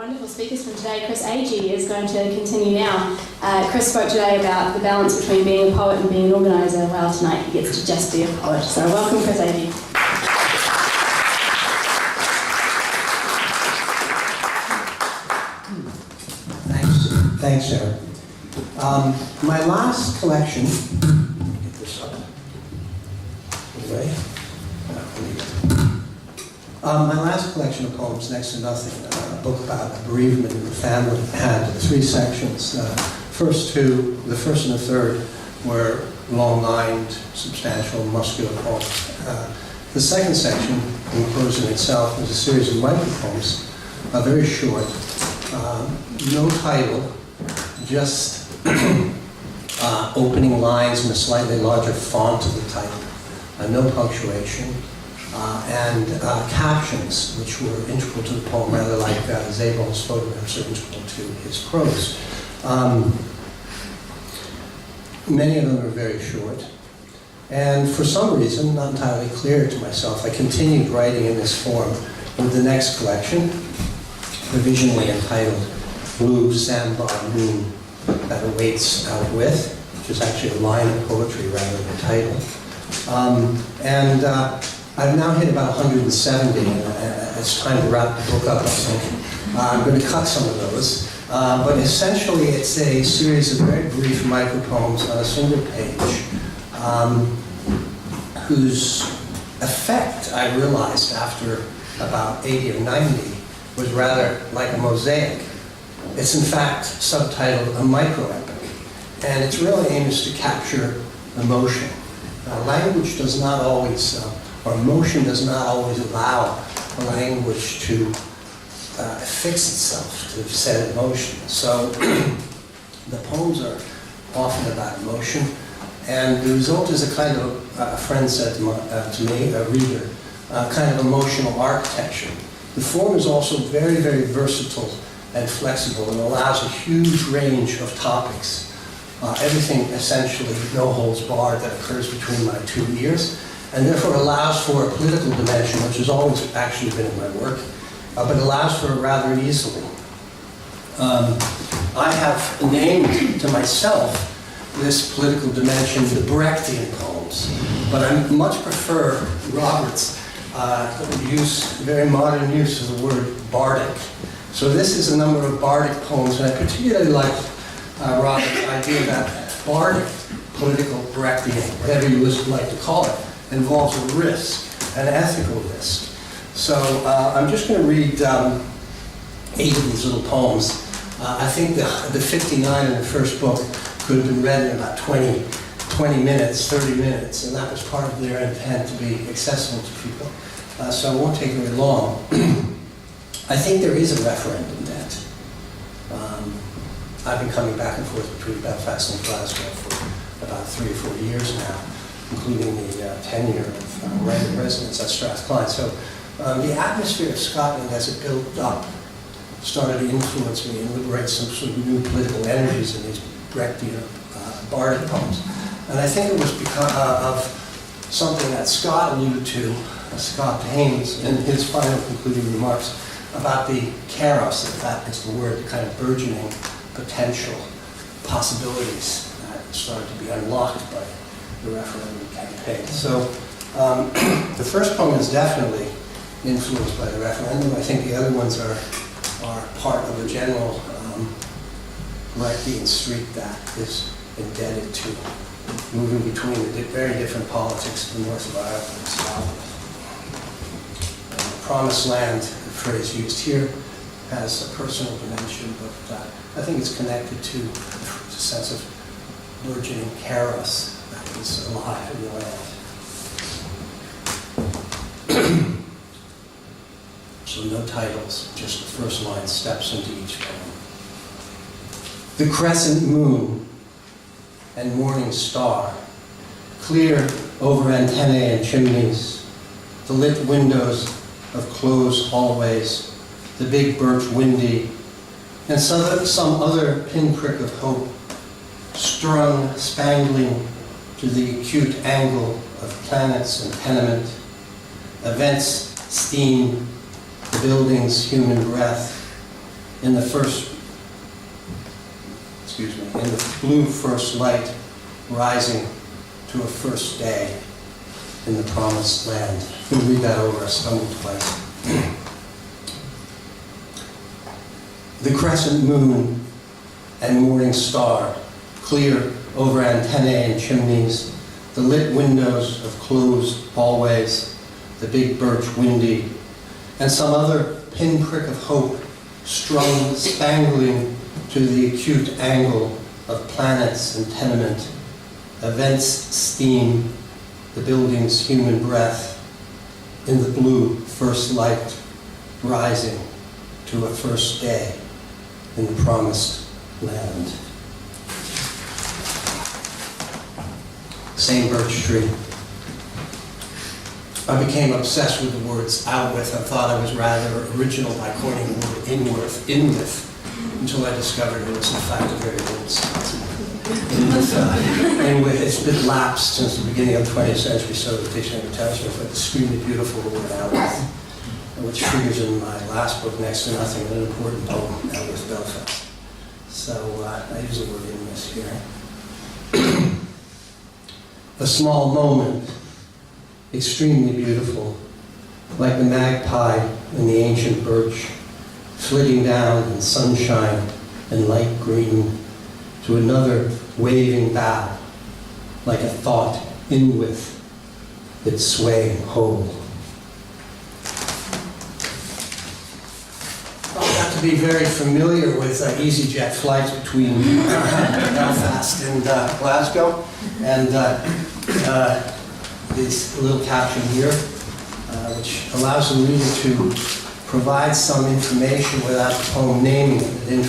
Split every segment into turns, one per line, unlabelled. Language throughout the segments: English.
wonderful speakers from today. Chris Agee is going to continue now. Chris spoke today about the balance between being a poet and being an organiser. Well, tonight he gets to just be a poet. So welcome, Chris Agee.
Thanks, Sarah. My last collection, get this up. Anyway, my last collection of poems, Next to Nothing, a book about bereavement in the family, had three sections. The first and the third were long-lined, substantial, muscular poems. The second section, enclosed in itself, was a series of micro-poems, very short, no title, just opening lines in a slightly larger font of the title, no punctuation, and captions, which were integral to the poem, rather like Zabel's photographs are integral to his prose. Many of them are very short, and for some reason, not entirely clear to myself, I continued writing in this form with the next collection, provisionally entitled Blue Sandbar Moon That Awaits Out With, which is actually a line of poetry rather than a title. I've now hit about 170, and it's time to wrap the book up, I think. I'm going to cut some of those. But essentially, it's a series of very brief micropoems on a single page, whose effect, I realized after about 80 or 90, was rather like a mosaic. It's in fact subtitled A Micro-Epic, and its real aim is to capture emotion. Language does not always, or emotion does not always allow a language to fix itself to said emotion. So the poems are often about emotion, and the result is a kind of, a friend said to me, a reader, kind of emotional architecture. The form is also very, very versatile and flexible and allows a huge range of topics. Everything essentially no holds barred that occurs between my two ears, and therefore allows for a political dimension, which has always actually been in my work, but allows for it rather easily. I have named to myself this political dimension the Brechtian poems, but I much prefer Robert's very modern use of the word bardic. So this is a number of bardic poems, and I particularly like Robert's idea that bardic, political, Brechtian, whatever you would like to call it, involves a risk, an ethical risk. So I'm just going to read 8 of these little poems. I think the 59 in the first book could have been read in about 20 minutes, 30 minutes, and that was part of their intent, to be accessible to people. So it won't take very long. I think there is a referendum debt. I've been coming back and forth between Belfast and Glasgow for about 3 or 4 years now, including the tenure of residence at Strathclyde. So the atmosphere of Scotland, as it built up, started to influence me and liberate some sort of new political energies in these Brechtian bardic poems. And I think it was because of something that Scott alluded to, Scott Haynes, in his final concluding remarks about the chaos, if that is the word, the kind of burgeoning potential possibilities that started to be unlocked by the referendum campaign. So the first poem is definitely influenced by the referendum. I think the other ones are part of a general Brechtian streak that is indebted to moving between the very different politics of the north of Ireland and Scotland. The promised land, the phrase used here, has a personal dimension, but I think it's connected to the sense of burgeoning chaos that is alive in the land. So no titles, just the first line steps into each poem. The crescent moon and morning star, clear over antennae and chimneys, the lit windows of closed hallways, the big birch windy, and some other pinprick of hope, strung, spangling to the acute angle of planets and tenement, events, steam, the building's human breath, in the blue first light rising to a first day in the promised land. We'll read that over. I stumbled twice. The crescent moon and morning star, clear over antennae and chimneys, the lit windows of closed hallways, the big birch windy, and some other pinprick of hope strung spangling to the acute angle of planets and tenement, events steam, the building's human breath, in the blue first light rising to a first day in the promised land. Same birch tree. I became obsessed with the words out with. I thought I was rather original by coining the word in with, until I discovered it was in fact a very old sentence. Anyway, it's been lapsed since the beginning of the 20th century, so the dictionary tells me, but extremely beautiful the word out with, which figures in my last book, Next to Nothing, an important poem, Out with Belfast. So I use the word in this here. A small moment, extremely beautiful, like the magpie in the ancient birch, flitting down in sunshine and light green to another waving bough, like a thought in with its swaying whole. I got to be very familiar with EasyJet flights between Belfast and Glasgow, and this little caption here, which allows the reader to provide some information without the poem naming it,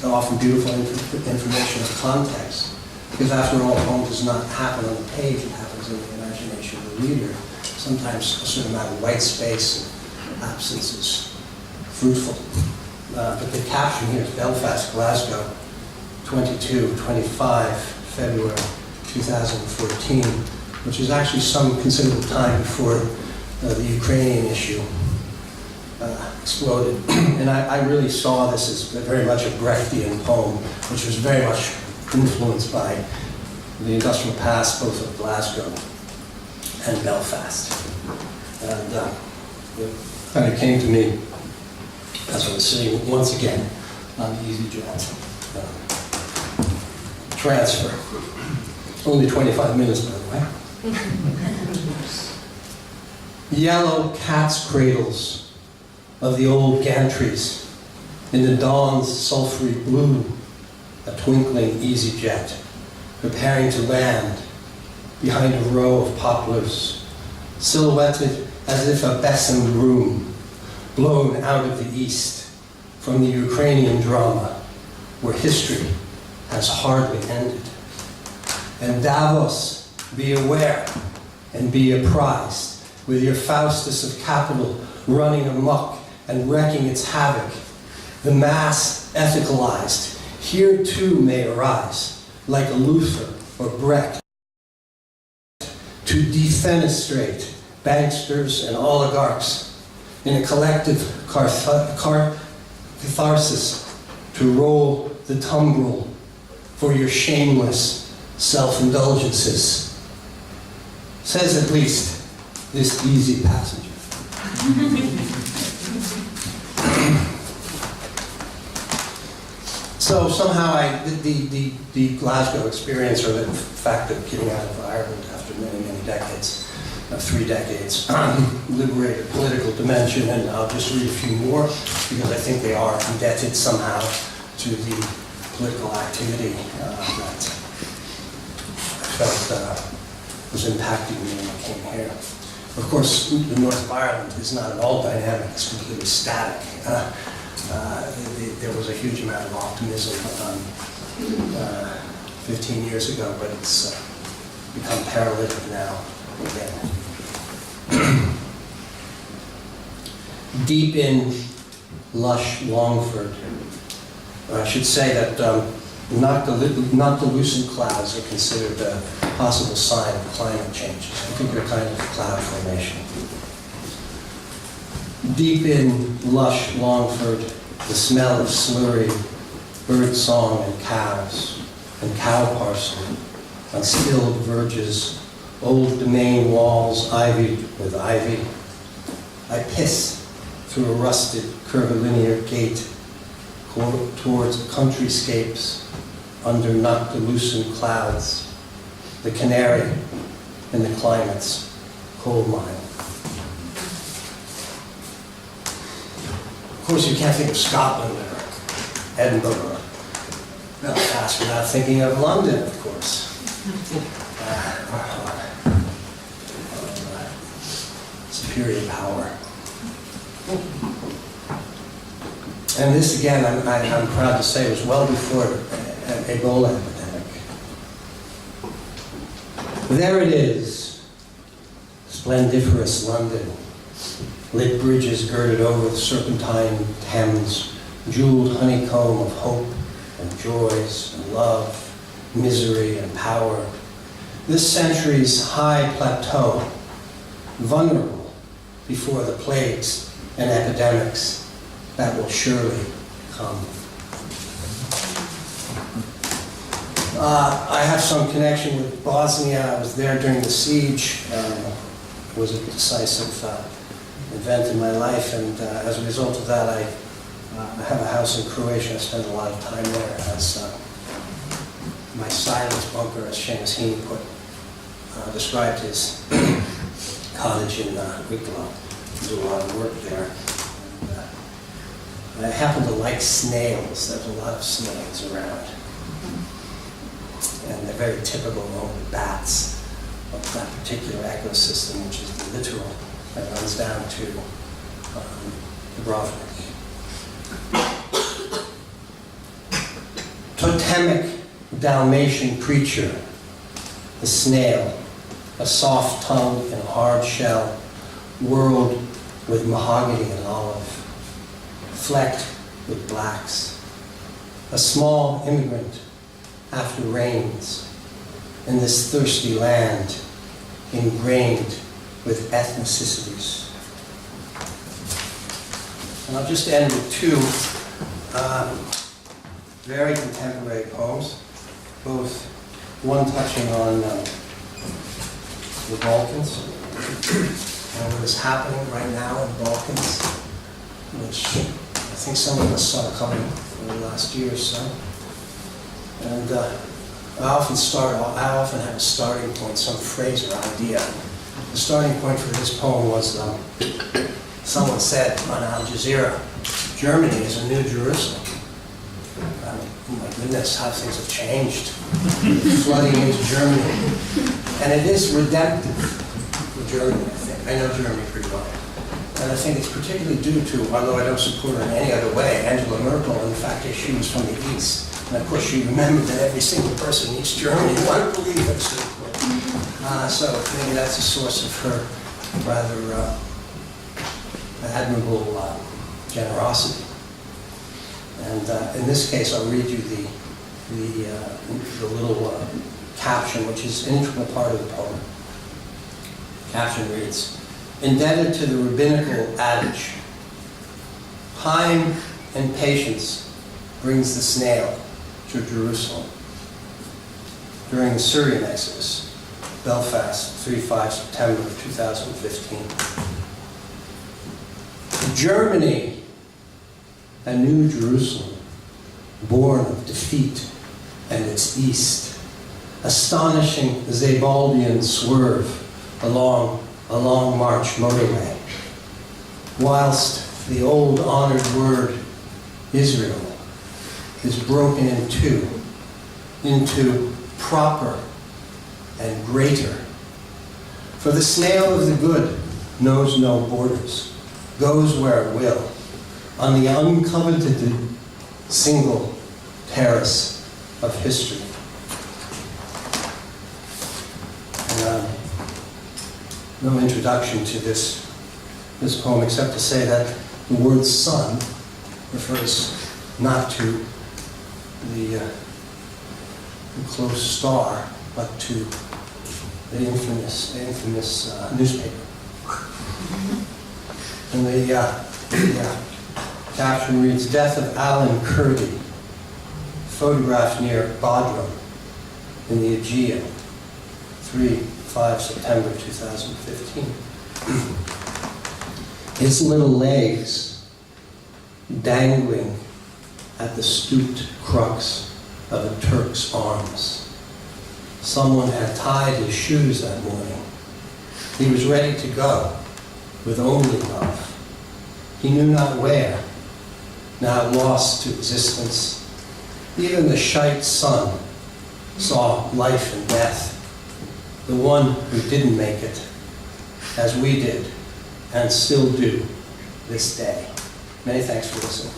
the often beautiful information of context. Because after all, poem does not happen on the page, it happens in the imagination of the reader. Sometimes a certain amount of white space and absence is fruitful. But the caption here is Belfast, Glasgow, 22-25 February 2014, which is actually some considerable time before the Ukrainian issue exploded. And I really saw this as very much a Brechtian poem, which was very much influenced by the industrial past, both of Glasgow and Belfast. And it kind of came to me as I was sitting once again on the EasyJet transfer. Only 25 minutes, by the way. Yellow cat's cradles of the old gantries, in the dawn's sulphury blue, a twinkling EasyJet, preparing to land behind a row of poplars, silhouetted as if a besom broom, blown out of the east from the Ukrainian drama, where history has hardly ended. And Davos, be aware and be apprised, with your Faustus of capital running amok and wreaking its havoc. The mass ethicalized here too may arise, like a Luther or Brecht, to defenestrate banksters and oligarchs in a collective catharsis, to roll the tumbril for your shameless self-indulgences, says at least this easy passenger. So somehow the Glasgow experience, or the fact of getting out of Ireland after many, many decades, 3 decades, liberated a political dimension, and I'll just read a few more because I think they are indebted somehow to the political activity that I felt was impacting me when I came here. Of course, the north of Ireland is not at all dynamic, it's completely static. There was a huge amount of optimism 15 years ago, but it's become paralytic now again. Deep in lush Longford, I should say that not the lucent clouds are considered a possible sign of climate change. I think they're kind of cloud formation. Deep in lush Longford, the smell of slurry, bird song and cows, and cow parsley, on stilled verges, old domain walls ivied with ivy. I piss through a rusted curvilinear gate towards countryscapes under noctilucent clouds, the canary in the climate's coal mine. Of course, you can't think of Scotland or Edinburgh or Belfast without thinking of London, of course. Superior power. And this, again, I'm proud to say, was well before an Ebola epidemic. There it is, splendiferous London, lit bridges girded over the serpentine Thames, jeweled honeycomb of hope and joys and love, misery and power. This century's high plateau, vulnerable before the plagues and epidemics that will surely come. I have some connection with Bosnia. I was there during the siege. It was a decisive event in my life, and as a result of that, I have a house in Croatia. I spent a lot of time there as my silence bunker, as Seamus Heaney described his cottage in Wicklow. Do a lot of work there. And I happen to like snails. There's a lot of snails around. And they're very typical of the bats of that particular ecosystem, which is the littoral that runs down to Dubrovnik. Totemic Dalmatian creature, the snail, a soft tongue and a hard shell, world with mahogany and olive, flecked with blacks, a small immigrant after rains in this thirsty land, ingrained with ethnicities. And I'll just end with two very contemporary poems, both one touching on the Balkans and what is happening right now in the Balkans, which I think some of us saw coming over the last year or so. And I often have a starting point, some phrase or idea. The starting point for this poem was someone said on Al Jazeera, Germany is a new Jerusalem. Oh my goodness, how things have changed. Flooding into Germany. And it is redemptive for Germany, I think. I know Germany pretty well. And I think it's particularly due to, although I don't support her in any other way, Angela Merkel, and the fact that she was from the East. And of course, she remembered that every single person in East Germany wanted to leave it. So maybe that's a source of her rather admirable generosity. And in this case, I'll read you the little caption, which is an integral part of the poem. Caption reads, indebted to the rabbinical adage, time and patience brings the snail to Jerusalem. During the Syrian Exodus, Belfast, 3-5 September 2015. Germany, a new Jerusalem, born of defeat and its east. Astonishing Zebaldian swerve along a long march motorway, whilst the old honored word Israel is broken into proper and greater. For the snail of the good knows no borders, goes where it will, on the uncoveted single terrace of history. And, no introduction to this poem except to say that the word sun refers not to the close star, but to the infamous newspaper. And the caption reads, "Death of Alan Kirby, photographed near Bodrum in the Agee, 3-5 September 2015. His little legs dangling at the stooped crux of a Turk's arms. Someone had tied his shoes that morning. He was ready to go with only love. He knew not where, now lost to existence. Even the shite sun saw life and death. The one who didn't make it, as we did, and still do this day." Many thanks for listening.